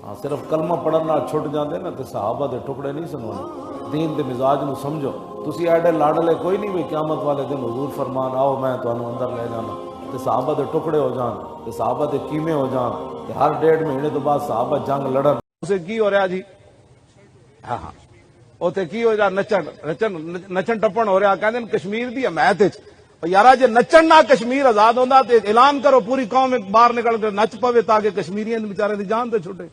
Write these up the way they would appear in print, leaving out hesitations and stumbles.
ہاں صرف کلمہ پڑھنا چھٹ جاندے نا تے صحابہ دے ٹکڑے نہیں سنونے، دین دے مزاج نو سمجھو۔ تسی ایڈے لاڈلے کوئی نہیں بھی قیامت والے دن حضور فرمان آؤ میں تانوں اندر لے جانا، تے صحابہ دے ٹکڑے ہو جان، تے صحابہ دے کیمے ہو جان، تے ہر 1.5 مہینے تو بعد صحابہ جنگ لڑن۔ اسے کی ہو رہا جی؟ ہاں ہاں اوتے کی ہو رہا؟ نچن ٹپن ہو رہا، کہندے کشمیر دی حمایت وچ۔ یارا جے نچن نہ کشمیر آزاد ہوندا تے اعلان کرو پوری قوم باہر نکل کے نچ پوے تاکہ کشمیریاں بیچارے دی جان تے چھٹے۔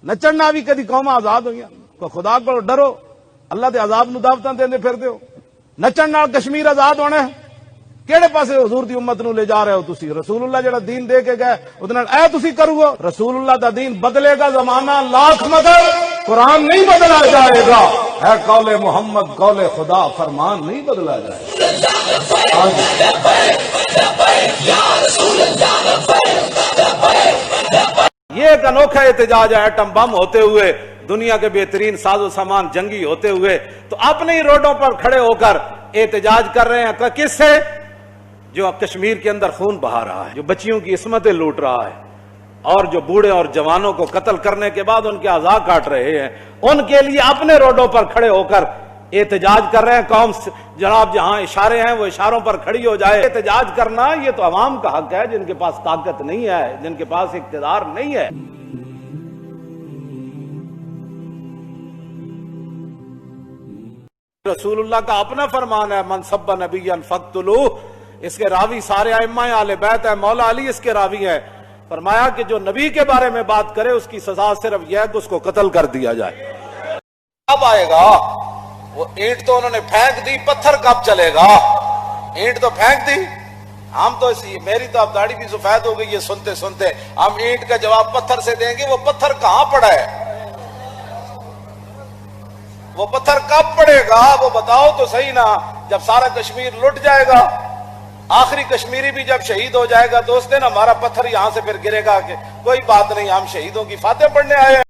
نچن نہ بھی کدی قوم آزاد ہوئی، تو خدا کو ڈرو، اللہ دے عذاب نو دعوتاں دیندے پھردے ہو۔ نچن نال کشمیر آزاد ہونا ہے؟ کیڑے پاسے حضور دی امت نو لے جا رہے ہو تسی؟ رسول اللہ جڑا دین دے کے گئے اودے نال اے تسی کرو گے؟ رسول اللہ دا دین بدلے گا، زمانہ لاکھ مگر قرآن نہیں بدلا جائے گا، ہے قول محمد قول خدا، فرمان نہیں بدلا جائے گا۔ یہ ایک انوکھا احتجاج ہے، ایٹم بم ہوتے ہوئے، دنیا کے بہترین ساز و سامان جنگی ہوتے ہوئے، تو اپنے ہی روڈوں پر کھڑے ہو کر احتجاج کر رہے ہیں۔ کس سے؟ جو کشمیر کے اندر خون بہا رہا ہے، جو بچیوں کی عصمتیں لوٹ رہا ہے، اور جو بوڑھے اور جوانوں کو قتل کرنے کے بعد ان کے اعضاء کاٹ رہے ہیں، ان کے لیے اپنے روڈوں پر کھڑے ہو کر احتجاج کر رہے ہیں۔ قوم جناب جہاں اشارے ہیں وہ اشاروں پر کھڑی ہو جائے۔ احتجاج کرنا یہ تو عوام کا حق ہے، جن کے پاس طاقت نہیں ہے، جن کے پاس اقتدار نہیں ہے۔ رسول اللہ کا اپنا فرمان ہے، من سب نبیا فاقتلوہ، اس کے راوی سارے ائمہ اہل بیت ہے، مولا علی اس کے راوی ہے۔ فرمایا کہ جو نبی کے بارے میں بات کرے اس کی سزا صرف یہ ہے کہ اس کو قتل کر دیا جائے۔ اب آئے گا وہ اینٹ تو انہوں نے پھینک دی، پتھر کب چلے گا؟ اینٹ تو پھینک دی، ہم تو میری تو اب داڑھی بھی سفید ہو گئی ہے سنتے سنتے، ہم اینٹ کا جواب پتھر سے دیں گے۔ وہ پتھر کہاں پڑا ہے؟ وہ پتھر کب پڑے گا؟ وہ بتاؤ تو صحیح نا، جب سارا کشمیر لٹ جائے گا، آخری کشمیری بھی جب شہید ہو جائے گا تو اس دن ہمارا پتھر یہاں سے پھر گرے گا کہ کوئی بات نہیں، ہم شہیدوں کی فاتح پڑھنے آئے ہیں۔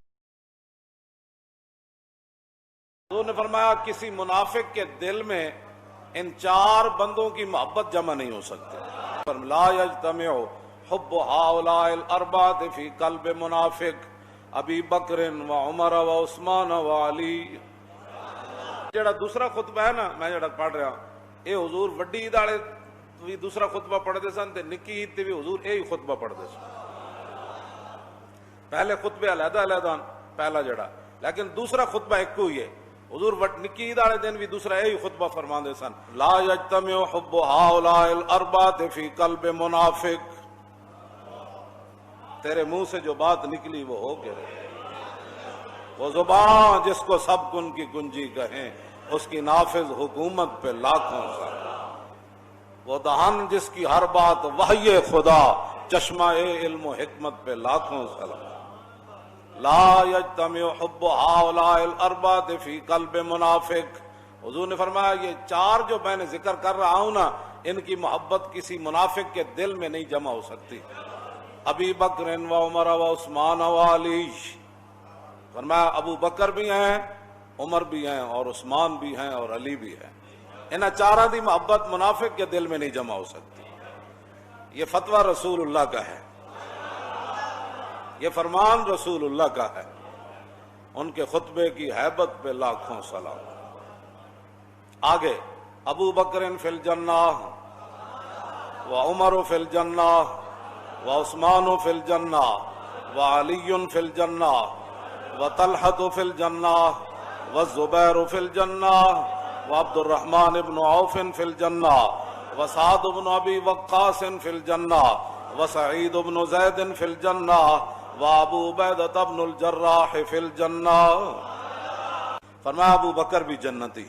حضور نے فرمایا کسی منافق کے دل میں ان 4 بندوں کی محبت جمع نہیں ہو سکتی۔ لا یجتمع حب هؤلاء الاربعة فی قلب منافق ابی بکر و عمر و عثمان و علی۔ جڑا دوسرا خطبہ ہے نا میں جڑا پڑھ رہا ہوں، یہ حضور وڈی عید والے بھی دوسرا خطبہ پڑھتے سن تے نکی عید تے بھی حضور یہی خطبہ پڑھتے سن۔ پہلے خطبے علیحدہ علیحدہ پہلا جڑا، لیکن دوسرا خطبہ ایک ہی ہے۔ حضور نکی عید والے دن بھی دوسرا یہی خطبہ فرماندے سن، لا یجتمع حب هؤلاء الاربعة فی قلب منافق۔ تیرے منہ سے جو بات نکلی وہ ہو کے رہے، وہ زبان جس کو سب کن کی گنجی کہیں، اس کی نافذ حکومت پہ لاکھوں سر۔ وہ دہن جس کی ہر بات وحی خدا، چشمہ علم و حکمت پہ لاکھوں سلام۔ لا یجتمع حب هؤلاء الاربعة فی قلب منافق۔ حضور نے فرمایا یہ 4 جو میں نے ذکر کر رہا ہوں نا، ان کی محبت کسی منافق کے دل میں نہیں جمع ہو سکتی۔ ابی بکر و عمر و عثمان و علی، فرمایا ابو بکر بھی ہیں، عمر بھی ہیں، اور عثمان بھی ہیں، اور علی بھی ہیں۔ انہاں 4 دی محبت منافق کے دل میں نہیں جمع ہو سکتی۔ یہ فتویٰ رسول اللہ کا ہے، یہ فرمان رسول اللہ کا ہے۔ ان کے خطبے کی ہیبت پہ لاکھوں سلام۔ آگے ابو بکر فی الجنہ و عمر فی الجنہ و عثمان فی الجنہ و علی فی الجنہ و طلحۃ فی الجنہ و زبیر فی الجنہ و عبد الرحمن بن عوف فی الجنہ و سعد بن ابی وقاص فی الجنہ و سعید بن زید فی الجنہ و ابو عبیدہ بن الجراح فی الجنہ۔ فرمایا ابو بکر بھی جنتی،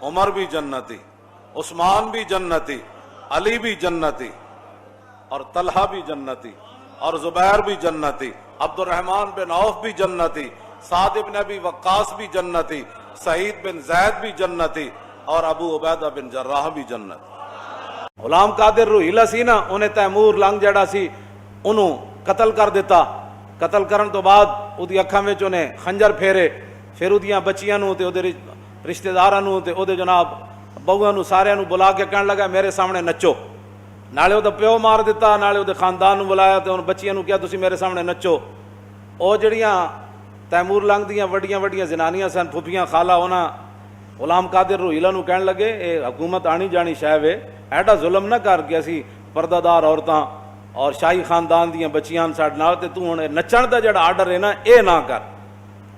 عمر بھی جنتی، عثمان بھی جنتی، علی بھی جنتی، اور طلحہ بھی جنتی، اور زبیر بھی جنتی، عبد الرحمن بن عوف بھی جنتی، سعد بن ابی وقاص بھی جنتی، سعید بن زید بھی جنتی، اور ابو عبیدہ بن جراح بھی جنتی۔ غلام قادر روحیلا سی نا، انہیں تیمور لنگ جڑا سی انہوں قتل کر دیتا۔ قتل کرن تو بعد اودی اکھاں وچ انہیں خنجر پھیرے، پھر اودیاں بچیاں نوں تے اودے رشتہ داراں نوں تے اودے جناب بہواں نوں سارے نوں بلا کے کہن لگا میرے سامنے نچو۔ نالے اودے پیو مار دیتا، نالے اودے خاندان نوں بلایا تے ان بچیاں نوں کہا تسی میرے سامنے نچو۔ وہ جڑیاں تیمور لنگ دیاں وڈیاں وڈیاں زنانیاں سن پھپھیاں خالہ انہاں غلام قادر روہیلا نو کہن لگے اے حکومت آنی جانی شے وے ایڈا ظلم نہ کر کے اسی پردہ دار عورتاں اور شاہی خاندان دیاں بچیاں ساڈے نال تے تو ہن نچن دا جڑا آرڈر ہے نا اے نہ کر۔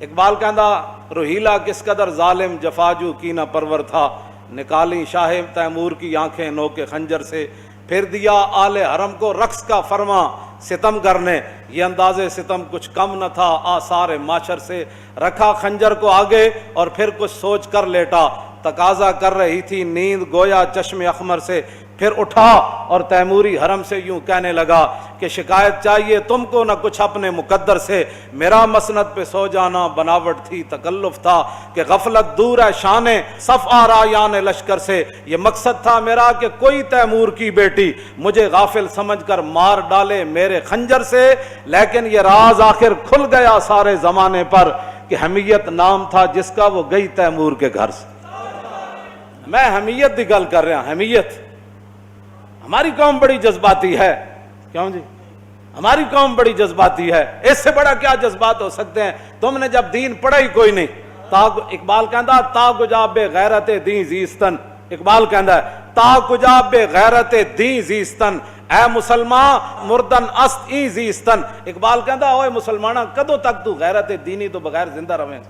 اقبال کہندا روہیلا کس قدر ظالم جفاجو کی نہ پرور تھا، نکالی شاہ تیمور کی آنکھیں نوکے خنجر سے، پھر دیا آل حرم کو رقص کا فرما ستم کرنے، یہ انداز ستم کچھ کم نہ تھا آثار معاشر سے، رکھا خنجر کو آگے اور پھر کچھ سوچ کر لیٹا، تقاضا کر رہی تھی نیند گویا چشم اخمر سے، پھر اٹھا اور تیموری حرم سے یوں کہنے لگا کہ شکایت چاہیے تم کو نہ کچھ اپنے مقدر سے، میرا مسند پہ سو جانا بناوٹ تھی تکلف تھا کہ غفلت دور ہے شان صف آرایان لشکر سے، یہ مقصد تھا میرا کہ کوئی تیمور کی بیٹی مجھے غافل سمجھ کر مار ڈالے میرے خنجر سے، لیکن یہ راز آخر کھل گیا سارے زمانے پر کہ حمیت نام تھا جس کا وہ گئی تیمور کے گھر سے۔ میں حمیت دی گل کر رہا ہوں، حمیت۔ ہماری قوم بڑی جذباتی ہے، کیوں جی؟ ہماری قوم بڑی جذباتی ہے، اس سے بڑا کیا جذبات ہو سکتے ہیں؟ تم نے جب دین پڑھا ہی کوئی نہیں۔ اقبال کہندا تا کجا بے غیرت دین زیستن، اقبال کہندا ہے تا کجا بے غیرت دین زیستن، اے مسلمان مردن است ای زیستن۔ اقبال کہندا اوے مسلمانہ کدوں تک تو غیرت دینی تو بغیر زندہ رہیں؟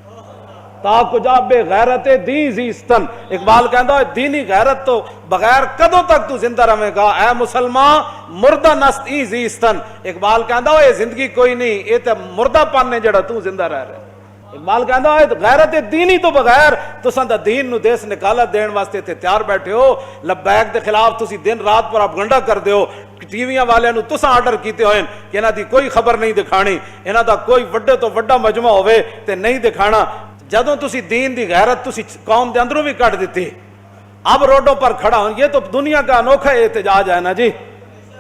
تا کجا بے غیرت دین زیستن، اقبال کہندا ہے دینی غیرت تو بغیر کدوں تک تو زندہ رہے گا، اے مسلمان مردہ نست ای زیستن۔ اقبال کہندا ہے زندگی کوئی نہیں، یہ تے مردہ پن نے جڑا تو زندہ رہ رہے۔ اقبال کہندا ہے غیرت دینی تو بغیر تساں دا دین نو دیس نکالت دین واسطے تے تیار بیٹھے ہو، لبیک دے خلاف تسی دن رات پروپیگنڈا کردے ہو، ٹی ویاں والے نو تساں آرڈر کیتے ہوئے کہ انہاں دی کوئی خبر نہیں دکھانی، انہاں دا کوئی وڈے تو وڈا مجمع ہوئے تے نہیں دکھانا۔ جدوں تسی دین دی غیرت تسی قوم دے اندروں بھی کٹ دیتی، اب روڈوں پر کھڑا ہوں، یہ تو دنیا کا انوکھا احتجاج ہے نا جی،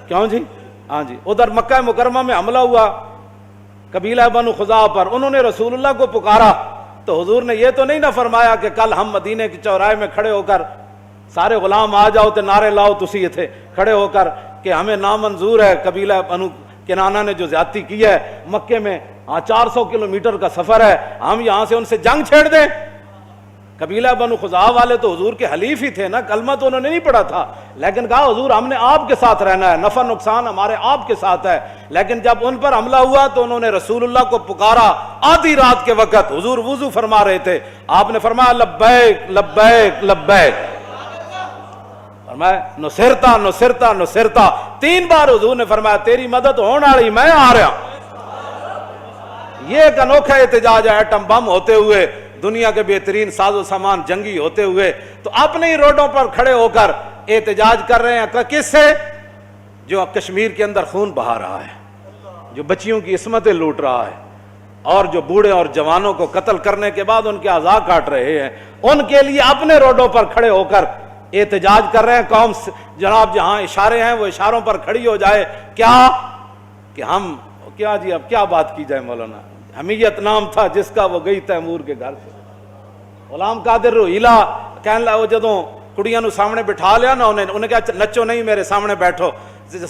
کیوں جی؟ ہاں جی، ادھر مکہ مکرمہ میں حملہ ہوا قبیلہ بنو خزاعہ پر، انہوں نے رسول اللہ کو پکارا تو حضور نے یہ تو نہیں نہ فرمایا کہ کل ہم مدینے کے چوراہے میں کھڑے ہو کر سارے غلام آ جاؤ تے نعرے لاؤ تسی تھے کھڑے ہو کر کہ ہمیں نامنظور ہے قبیلہ بنو کنانہ نے جو زیادتی کی ہے مکے میں، 400 کلومیٹر کا سفر ہے، ہم یہاں سے ان سے جنگ چھیڑ دیں۔ قبیلہ بنو خزاعہ والے تو حضور کے حلیف ہی تھے نا، کلمہ تو انہوں نے نہیں پڑھا تھا، لیکن کہا حضور ہم نے آپ کے ساتھ رہنا ہے، نفع نقصان ہمارے آپ کے ساتھ ہے۔ لیکن جب ان پر حملہ ہوا تو انہوں نے رسول اللہ کو پکارا، آدھی رات کے وقت حضور وضو فرما رہے تھے، آپ نے فرمایا لبیک لبیک لبیک، فرمایا نصرتا نصرتا نصرتا، 3 بار حضور نے فرمایا تیری مدد ہونے والی، میں آ رہا۔ یہ ایک انوکھا احتجاج ہے، ایٹم بم ہوتے ہوئے، دنیا کے بہترین ساز و سامان جنگی ہوتے ہوئے، تو اپنے ہی روڈوں پر کھڑے ہو کر احتجاج کر رہے ہیں۔ کس سے؟ جو کشمیر کے اندر خون بہا رہا ہے، جو بچیوں کی عصمتیں لوٹ رہا ہے، اور جو بوڑھے اور جوانوں کو قتل کرنے کے بعد ان کے اعضاء کاٹ رہے ہیں، ان کے لیے اپنے روڈوں پر کھڑے ہو کر احتجاج کر رہے ہیں۔ قوم جناب جہاں اشارے ہیں وہ اشاروں پر کھڑی ہو جائے، کیا کہ ہم کیا جی اب کیا بات کی جائے مولانا، حمیت نام تھا جس کا وہ گئی تیمور کے گھر سے۔ غلام قادر روہیلا کہنے لگا، وہ جدوں کڑیاں نو سامنے بٹھا لیا نا، انہیں کہا نچو نہیں میرے سامنے بیٹھو،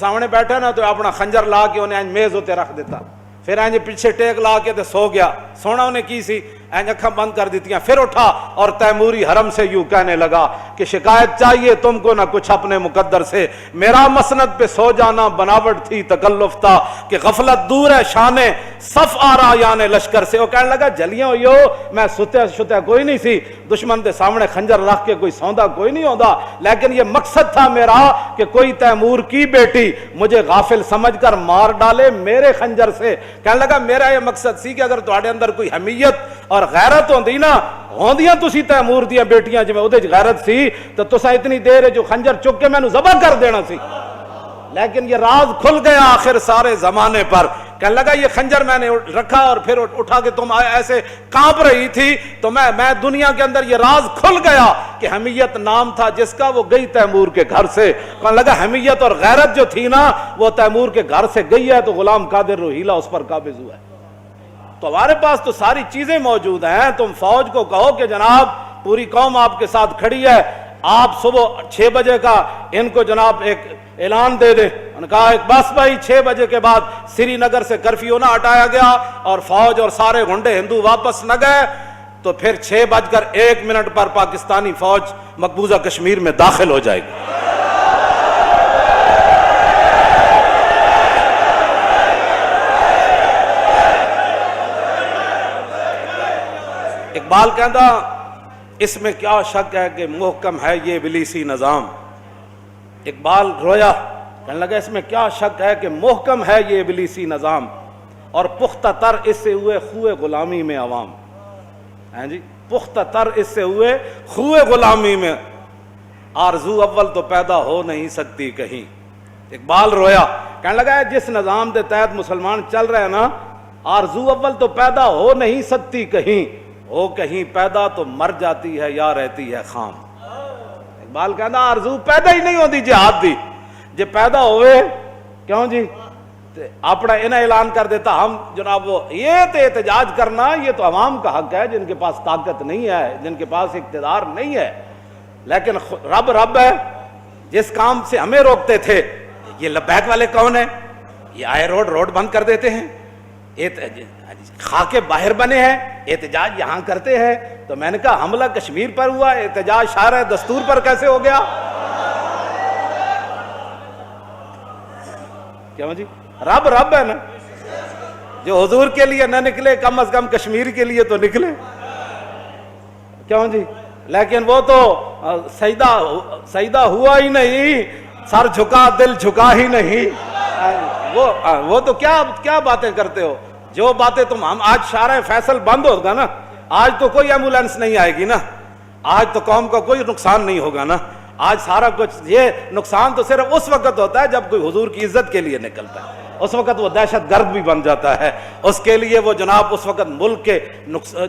سامنے بیٹھا نا تو اپنا خنجر لا کے انہیں میز ہوتے رکھ دیتا، پھر اینج پیچھے ٹیک لا کے تے سو گیا، سونا انہیں کی سی، اینج اکھاں بند کر دیتیاں، پھر اٹھا اور تیموری حرم سے یوں کہنے لگا کہ شکایت چاہیے تم کو نہ کچھ اپنے مقدر سے، میرا مسند پہ سو جانا بناوٹ تھی تکلف تھا کہ غفلت دور ہے شان صف آرایان لشکر سے۔ وہ کہنے لگا جلیاں ہوئی ہو، میں ستیا کوئی نہیں سی، دشمن دے سامنے خنجر رکھ کے کوئی سوندا کوئی نہیں ہوندا، لیکن یہ مقصد تھا میرا کہ کوئی تیمور کی بیٹی مجھے غافل سمجھ کر مار ڈالے میرے خنجر سے۔ کہنے لگا میرا یہ مقصد سی کہ اگر تواڈے اندر کوئی حمیت اور غیرت ہوندی نا، ہوندیاں تسی تیمور دیاں بیٹیاں جویں اودے وچ غیرت سی تو تساں اتنی دیر جو خنجر چک کے مینوں ذبح کر دینا سی، لیکن یہ راز کھل گیا آخر سارے زمانے پر۔ کہنے لگا یہ خنجر میں نے رکھا اور پھر اٹھا کے تم ایسے کانپ رہی تھی تو میں دنیا کے اندر یہ راز کھل گیا کہ حمیت نام تھا جس کا وہ گئی تیمور کے گھر سے۔ کہنے لگا حمیت اور غیرت جو تھی نا وہ تیمور کے گھر سے گئی ہے تو غلام قادر روہیلا اس پر قابض ہوا ہے۔ تو ہمارے پاس تو ساری چیزیں موجود ہیں، تم فوج کو کہو کہ جناب پوری قوم آپ کے ساتھ کھڑی ہے، آپ صبح 6 بجے کا ان کو جناب ایک اعلان دے دیں انہوں نے کہا بس بھائی 6 بجے کے بعد سری نگر سے کرفیو نہ ہٹایا گیا اور فوج اور سارے گنڈے ہندو واپس نہ گئے تو پھر 6:01 پر پاکستانی فوج مقبوضہ کشمیر میں داخل ہو جائے گی۔ اقبال کہتا اس میں کیا شک ہے کہ محکم ہے یہ ابلیسی نظام۔ اقبال رویا، کہنے لگا اس میں کیا شک ہے کہ محکم ہے یہ ابلیسی نظام اور پختہ تر اس سے ہوئے خوئے غلامی میں عوام۔ ہیں جی، پختہ تر اس سے ہوئے خوئے غلامی میں، آرزو اول تو پیدا ہو نہیں سکتی کہیں۔ اقبال رویا، کہنے لگا جس نظام کے تحت مسلمان چل رہے ہیں نا، آرزو اول تو پیدا ہو نہیں سکتی کہیں، ہو کہیں پیدا تو مر جاتی ہے یا رہتی ہے خام۔ اقبال کہنا آرزو پیدا ہی نہیں ہوتی جہاد دی، جے پیدا ہوئے کیوں جی اپنا انہیں اعلان کر دیتا ہم جناب وہ یہ تو احتجاج کرنا یہ تو عوام کا حق ہے جن کے پاس طاقت نہیں ہے، جن کے پاس اقتدار نہیں ہے، لیکن رب ہے جس کام سے ہمیں روکتے تھے۔ یہ لبیک والے کون ہیں؟ یہ آئے روڈ بند کر دیتے ہیں، خاکے باہر بنے ہیں، احتجاج یہاں کرتے ہیں۔ تو میں نے کہا حملہ کشمیر پر ہوا، احتجاج شارع دستور پر کیسے ہو گیا؟ کیوں جی رب ہے نا، جو حضور کے لیے نہ نکلے کم از کم کشمیر کے لیے تو نکلے، کیوں جی؟ لیکن وہ تو سجدہ ہوا ہی نہیں، سر جھکا دل جھکا ہی نہیں۔ وہ تو کیا باتیں کرتے ہو؟ جو باتیں تم ہم آج شارع فیصل بند ہوگا نا، آج تو کوئی ایمبولینس نہیں آئے گی نا، آج تو قوم کا کوئی نقصان نہیں ہوگا نا، آج سارا کچھ یہ نقصان تو صرف اس وقت ہوتا ہے جب کوئی حضور کی عزت کے لیے نکلتا ہے، اس وقت وہ دہشت گرد بھی بن جاتا ہے، اس کے لیے وہ جناب اس وقت ملک کے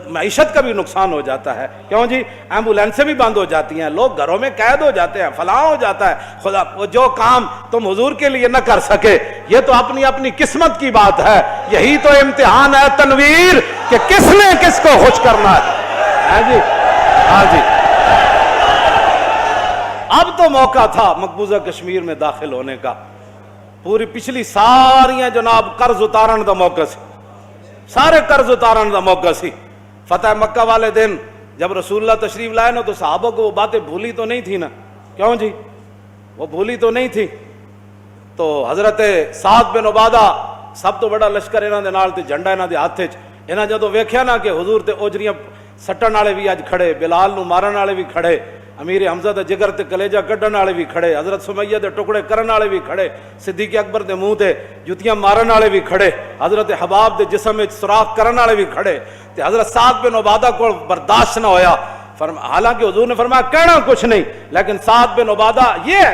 معیشت کا بھی نقصان ہو جاتا ہے۔ کیوں جی ایمبولینسیں بھی بند ہو جاتی ہیں، لوگ گھروں میں قید ہو جاتے ہیں، فلاں ہو جاتا ہے۔ خدا وہ جو کام تم حضور کے لیے نہ کر سکے یہ تو اپنی قسمت کی بات ہے، یہی تو امتحان ہے تنویر کہ کس نے کس کو خوش کرنا ہے جی۔ ہاں جی اب تو موقع تھا مقبوضہ کشمیر میں داخل ہونے کا، پوری پچھلی ساریاں جناب قرض اتارن دا موقع سی، سارے قرض اتارن دا موقع سی۔ فتح مکہ والے دن جب رسول اللہ تشریف لائے نا تو صحابہ کو وہ باتیں بھولی تو نہیں تھی نا، کیوں جی وہ بھولی تو نہیں تھی۔ تو حضرت سعد بن عبادہ سب تو بڑا لشکر انہاں دے نال تے جھنڈا انہاں دے ہاتھ وچ، انہاں جدوں ویکھیا نا کہ حضور تے اوجریاں سٹن والے بھی اج کھڑے، بلال نو مارن والے بھی کھڑے، امیر حمزہ دے جگر تے کلیجہ کڈن والے بھی کھڑے، حضرت سمیہ دے ٹکڑے کرن والے بھی کھڑے، صدیق اکبر دے منہ تے جتیاں مارن والے بھی کھڑے، حضرت حباب دے جسم وچ سوراخ کرن والے بھی کھڑے، تے حضرت سعد بن عبادہ کو برداشت نہ ہویا۔ حالانکہ حضور نے فرمایا کہنا کچھ نہیں، لیکن سعد بن عبادہ یہ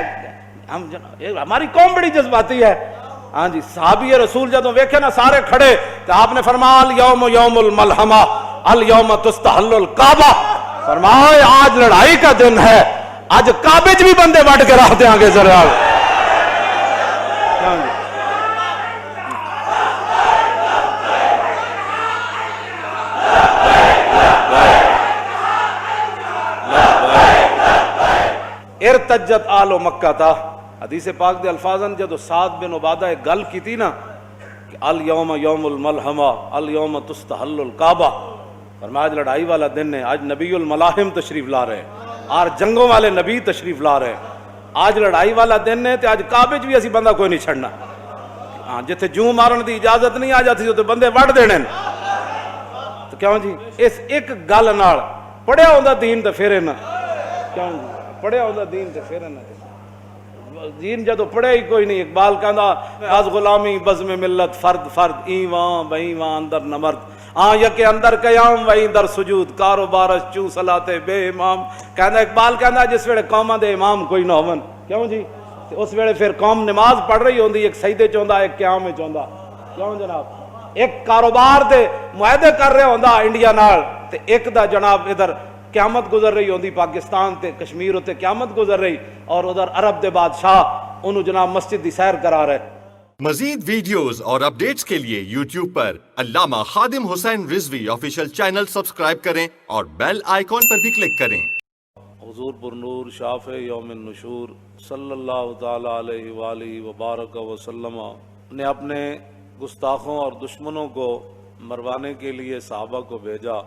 ہماری قوم بڑی جذباتی ہے۔ ہاں جی صحابی رسول جدوں ویکھے نا سارے کھڑے تو آپ نے فرمایا الیوم یوم الملحمہ الیوم تستحل الکعبہ، فرمایا آج لڑائی کا دن ہے، آج کعبے بھی بندے وڈ کے رکھ دیں گے ذرا۔ ارتجت آل مکہ تھا، حدیث پاک دے الفاظن جدو سعد بن عبادہ ایک گل کی تھی نا کہ الیوم یوم الملحمہ الیوم تستحل الکعبہ، فرمایا آج لڑائی والا دن ہے، آج نبی الملاحم تشریف لا رہے ہیں، آج جنگوں والے نبی تشریف لا رہے ہیں، آج لڑائی والا دن ہے تو آج کعبے بھی اسی بندہ کوئی نہیں چھڑنا، ہاں جتھے جوں مارن دی اجازت نہیں آ جاتی تو بندے وڈ دینے۔ تو کیوں جی اس ایک گل نال پڑھیا ہوندا دین تے پھر نہ، کیوں جی پڑھیا ہوندا دین تے پھر نہ، دین جدو پڑھے ہی کوئی نہیں۔ اقبال کہندا از غلامی بزم ملت فرد فرد ایوان بےایوان اندر نمرد، آں یکے اندر قیام وہی در سجود کاروبارش چوں صلاتے بے امام۔ کہندا اقبال کہندا جس ویلے قوماں دے امام کوئی نہ ہون، کیوں جی اس ویلے پھر قوم نماز پڑھ رہی ہوندی، ایک سجدے چ ہوندا ایک قیام وچ ہوندا، کیوں جناب ایک کاروبار دے معاہدے کر رہا ہوندا انڈیا نال تے ایک دا جناب ادھر قیامت گزر رہی ہوندی، پاکستان تے کشمیر ہوتے قیامت گزر رہی، اور ادھر عرب دے بادشاہ انہوں جناب مسجد دی سیر کرا رہے۔ مزید ویڈیوز اور اپڈیٹس کے لیے یوٹیوب پر علامہ Khadim Hussain Rizvi official channel subscribe کریں اور بیل آئیکن پر بھی کلک کریں۔ حضور پر نور شافع یوم النشور صلی اللہ تعالی علیہ وآلہ وبارک وسلم نے اپنے گستاخوں اور دشمنوں کو مروانے کے لیے صحابہ کو بھیجا۔